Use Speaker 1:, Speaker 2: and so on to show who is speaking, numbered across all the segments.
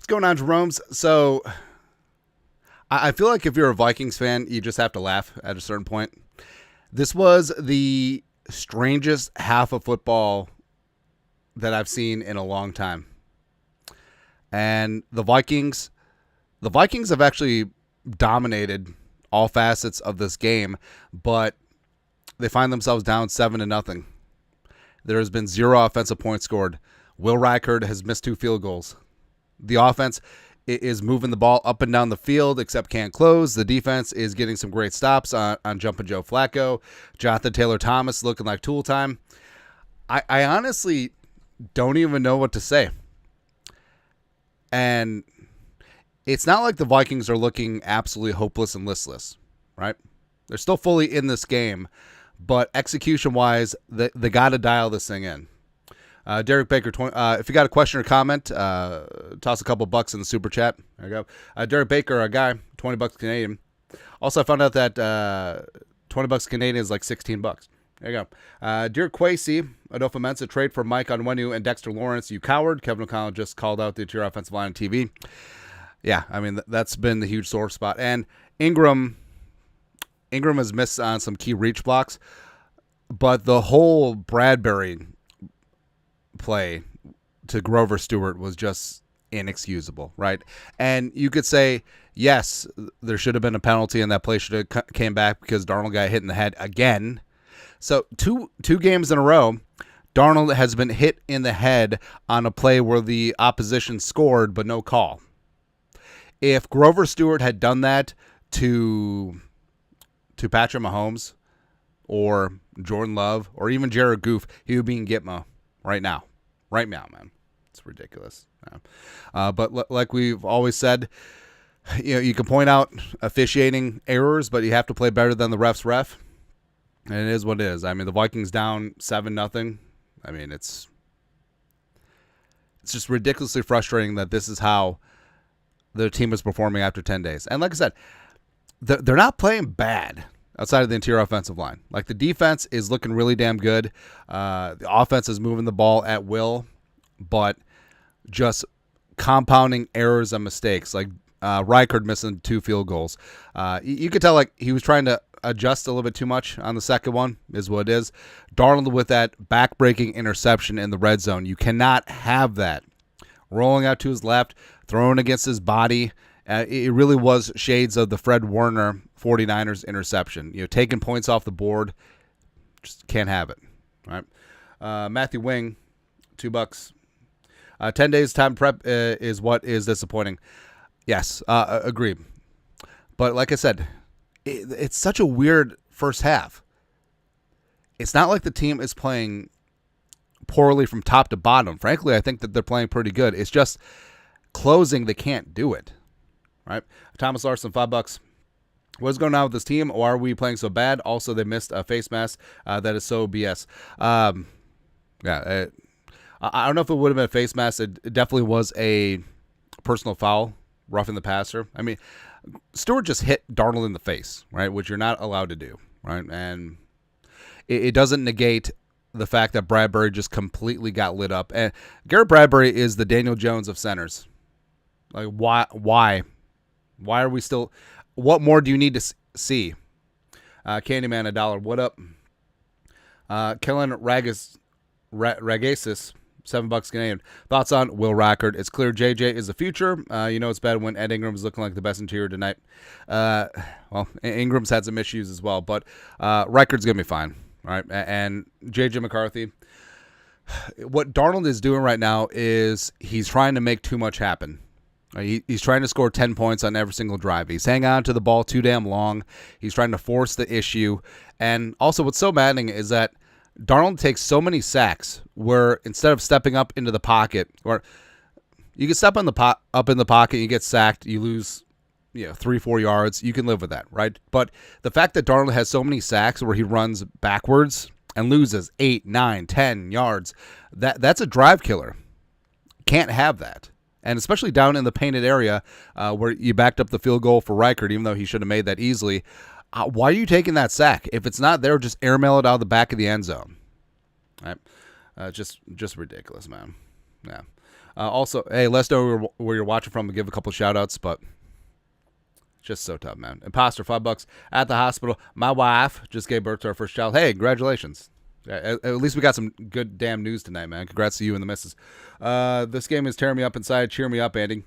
Speaker 1: going on, Jerome's? So I feel like if you're a Vikings fan, you just have to laugh at a certain point. This was the strangest half of football that I've seen in a long time. And the Vikings have actually dominated all facets of this game, but they find themselves down 7-0. There has been 0 offensive points scored. Will Reichard has missed 2 field goals. The offense is moving the ball up and down the field, except can't close. The defense is getting some great stops on Jumpin' Joe Flacco. Jonathan Taylor-Thomas looking like tool time. I honestly don't even know what to say. And it's not like the Vikings are looking absolutely hopeless and listless, right? They're still fully in this game, but execution-wise, they got to dial this thing in. Derek Baker, if you got a question or comment, toss a couple bucks in the super chat. There you go. Derek Baker, a guy, $20 Canadian. Also, I found out that $20 Canadian is like $16. There you go. Dear Quasi, adofo-mensah, trade for Mike Onwenu and Dexter Lawrence. You coward. Kevin O'Connell just called out the interior offensive line on TV. Yeah, I mean, that's been the huge sore spot. And Ingram has missed on some key reach blocks, but the whole Bradbury play to Grover Stewart was just inexcusable, right? And you could say, yes, there should have been a penalty and that play should have came back because Darnold got hit in the head again. So two games in a row, Darnold has been hit in the head on a play where the opposition scored but no call. If Grover Stewart had done that to Patrick Mahomes or Jordan Love or even Jared Goff, he would be in Gitmo right now, man. It's ridiculous. Yeah. But like we've always said, you can point out officiating errors, but you have to play better than the ref's ref. And it is what it is. I mean, the Vikings down 7-0. I mean, it's just ridiculously frustrating that this is how the team is performing after 10 days. And like I said, they're not playing bad outside of the interior offensive line. Like, the defense is looking really damn good. The offense is moving the ball at will, but just compounding errors and mistakes. Like Reichard missing 2 field goals. You could tell like he was trying to adjust a little bit too much on the second one, is what it is. Darnold with that back-breaking interception in the red zone. You cannot have that. Rolling out to his left, throwing against his body. It really was shades of the Fred Warner 49ers interception. Taking points off the board. Just can't have it. All right. Matthew Wing, $2. 10 days time prep is what is disappointing. Yes, agreed. But like I said, it's such a weird first half. It's not like the team is playing poorly from top to bottom. Frankly, I think that they're playing pretty good. It's just closing, they can't do it. Right? Thomas Larson, $5. What's going on with this team? Why are we playing so bad? Also, they missed a face mask. That is so BS. I don't know if it would have been a face mask. It definitely was a personal foul, roughing the passer. I mean, Stewart just hit Darnold in the face, right, which you're not allowed to do, right? And it doesn't negate the fact that Bradbury just completely got lit up. And Garrett Bradbury is the Daniel Jones of centers. Like, why? Why are we still? What more do you need to see? Candyman, $1. What up? Kellen Ragasis, $7 Canadian. Thoughts on Will Reichard? It's clear JJ is the future. It's bad when Ed Ingram's looking like the best interior tonight. Well, Ingram's had some issues as well, but Reichard's going to be fine. All right. And JJ McCarthy, what Darnold is doing right now is he's trying to make too much happen. He's trying to score 10 points on every single drive. He's hanging on to the ball too damn long. He's trying to force the issue. And also what's so maddening is that Darnold takes so many sacks where instead of stepping up into the pocket, or you can step up in the pocket, you get sacked, you lose 3-4 yards, you can live with that, right? But the fact that Darnold has so many sacks where he runs backwards and loses 8, 9, 10 yards, that's a drive killer. Can't have that. And especially down in the painted area where you backed up the field goal for Reichard, even though he should have made that easily. Why are you taking that sack? If it's not there, just airmail it out of the back of the end zone. Right? Just ridiculous, man. Yeah. Also, hey, let us know where you're watching from and give a couple shout outs, but just so tough, man. Imposter, $5 at the hospital. My wife just gave birth to our first child. Hey, congratulations. At least we got some good damn news tonight, man. Congrats to you and the missus. This game is tearing me up inside. Cheer me up, Andy.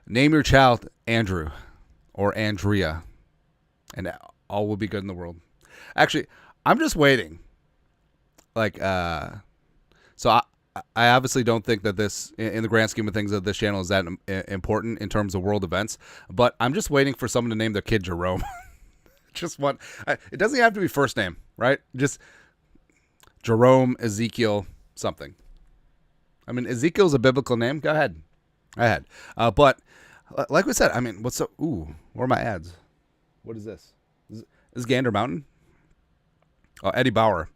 Speaker 1: Name your child Andrew or Andrea, and all will be good in the world. Actually, I'm just waiting. So I obviously don't think that this, in the grand scheme of things, that this channel is that important in terms of world events. But I'm just waiting for someone to name their kid Jerome. Just one. It doesn't have to be first name, right? Just Jerome, Ezekiel, something. I mean, Ezekiel's a biblical name. Go ahead. But like we said, I mean, what's so? Ooh, where are my ads? What is this? Is this Gander Mountain? Oh, Eddie Bauer.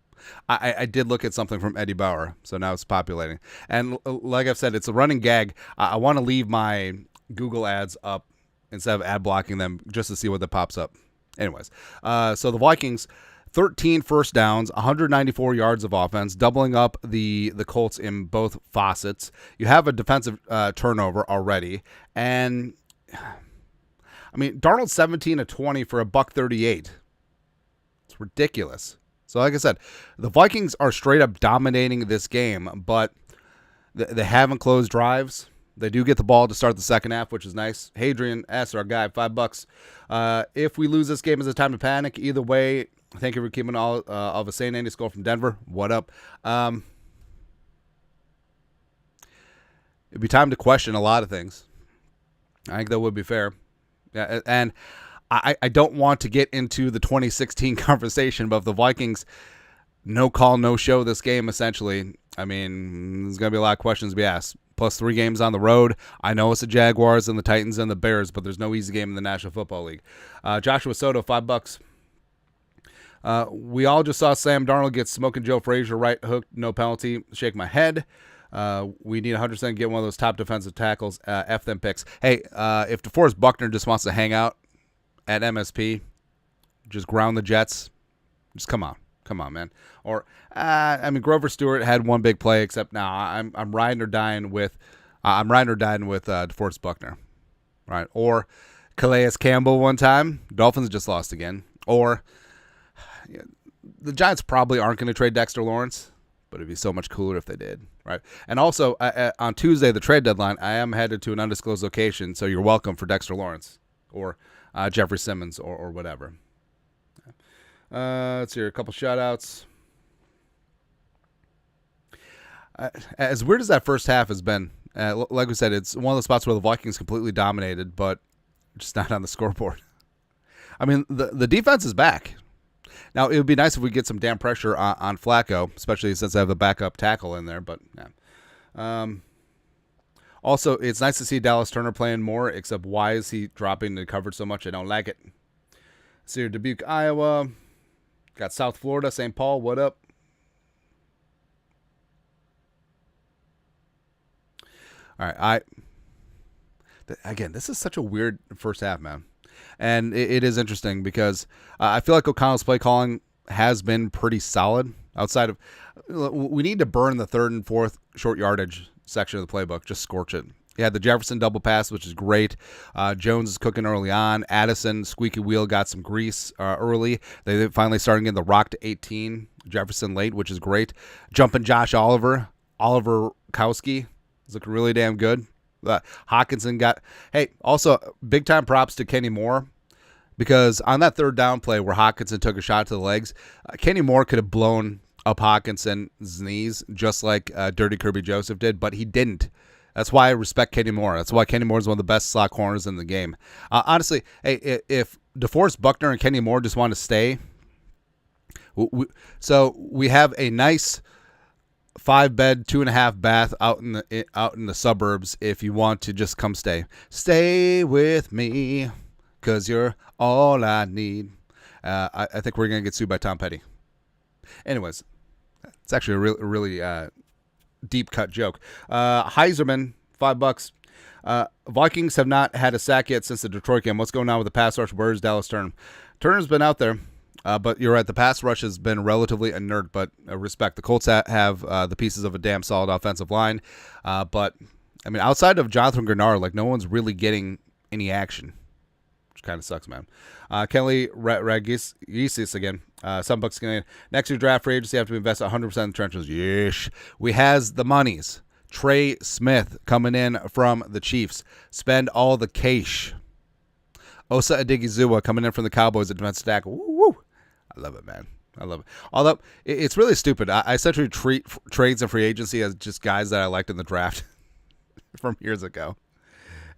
Speaker 1: I did look at something from Eddie Bauer, so now it's populating. And like I've said, it's a running gag. I want to leave my Google ads up instead of ad blocking them just to see what that pops up. Anyways, so the Vikings, 13 first downs, 194 yards of offense, doubling up the Colts in both facets. You have a defensive turnover already, and I mean, Darnold 17 of 20 for a $138. It's ridiculous. So like I said, the Vikings are straight up dominating this game, but they haven't closed drives. They do get the ball to start the second half, which is nice. Hadrian S., our guy, $5. If we lose this game, is it time to panic? Either way, thank you for keeping all of a St. Andy Skull from Denver. What up? It'd be time to question a lot of things. I think that would be fair. Yeah, and I don't want to get into the 2016 conversation, but if the Vikings no call, no show this game, essentially, I mean, there's going to be a lot of questions to be asked. Plus 3 games on the road. I know it's the Jaguars and the Titans and the Bears, but there's no easy game in the National Football League. Joshua Soto, $5. We all just saw Sam Darnold get smoking Joe Frazier right hook, no penalty. Shake my head. We need 100% get one of those top defensive tackles. F them picks. Hey, if DeForest Buckner just wants to hang out at MSP, just ground the Jets. Just come on, man. Or I mean, Grover Stewart had one big play, except now I'm riding or dying with DeForest Buckner, right? Or Calais Campbell one time. Dolphins just lost again. Or the Giants probably aren't going to trade Dexter Lawrence, but it'd be so much cooler if they did, right? And also on Tuesday, the trade deadline, I am headed to an undisclosed location, so you're welcome for Dexter Lawrence or Jeffrey Simmons or whatever. Let's hear a couple shout-outs. As weird as that first half has been, like we said, it's one of the spots where the Vikings completely dominated, but just not on the scoreboard. I mean, the defense is back. Now, it would be nice if we get some damn pressure on Flacco, especially since I have the backup tackle in there, but yeah. Also, it's nice to see Dallas Turner playing more, except why is he dropping the coverage so much? I don't like it. See here, Dubuque, Iowa. Got South Florida, St. Paul. What up? All right. Again, this is such a weird first half, man. And it is interesting because I feel like O'Connell's play calling has been pretty solid outside of we need to burn the third and fourth short yardage section of the playbook. Just scorch it. You had the Jefferson double pass, which is great. Jones is cooking early on. Addison, squeaky wheel, got some grease early. They finally starting in the rock to 18. Jefferson late, which is great. Jumping Josh Oliver Kowski is looking really damn good. Hawkinson got, hey, also big time props to Kenny Moore because on that third down play where Hawkinson took a shot to the legs, Kenny Moore could have blown up Hawkinson's knees just like Dirty Kirby Joseph did, but he didn't. That's why I respect Kenny Moore. That's why Kenny Moore is one of the best slot corners in the game. Honestly, hey, if DeForest Buckner and Kenny Moore just want to stay, so we have a nice 5-bed, 2.5 bath out in the suburbs. If you want to just come stay with me, 'cause you're all I need. I think we're gonna get sued by Tom Petty. Anyways, it's actually a really deep cut joke. Heiserman, $5. Vikings have not had a sack yet since the Detroit game. What's going on with the pass rush? Where's Dallas Turner? Turner's been out there. But you're right, the pass rush has been relatively inert, but respect. The Colts have the pieces of a damn solid offensive line. But I mean, outside of Jonathan Grenard, like no one's really getting any action, which kind of sucks, man. Kelly Ragisis again. $7 Canadian. Next year draft free agency, have to invest 100% in the trenches. Yeesh. We has the monies. Trey Smith coming in from the Chiefs. Spend all the cash. Osa Odigizua coming in from the Cowboys at defensive tackle. Woo! I love it, man. I love it. Although it's really stupid. I essentially treat trades and free agency as just guys that I liked in the draft from years ago.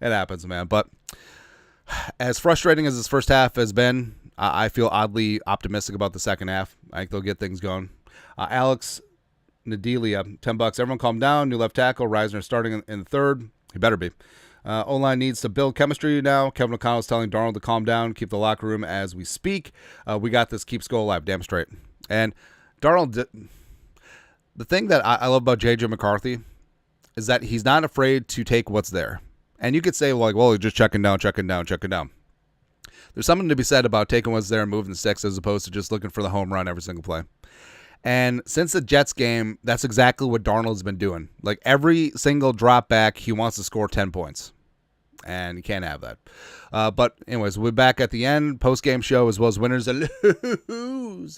Speaker 1: It happens, man. But as frustrating as this first half has been, I feel oddly optimistic about the second half. I think they'll get things going. Alex Nadelia, $10. Everyone calm down. New left tackle. Reisner starting in the third. He better be. O-line needs to build chemistry now. Kevin O'Connell is telling Darnold to calm down, keep the locker room as we speak. We got this. Keep Skull alive. Damn straight. And Darnold, the thing that I love about J.J. McCarthy is that he's not afraid to take what's there. And you could say, like, well, he's just checking down. There's something to be said about taking what's there and moving the sticks as opposed to just looking for the home run every single play. And since the Jets game, that's exactly what Darnold's been doing. Like, every single drop back, he wants to score 10 points. And you can't have that. But anyways, we'll be back at the end, post-game show, as well as winners and losers.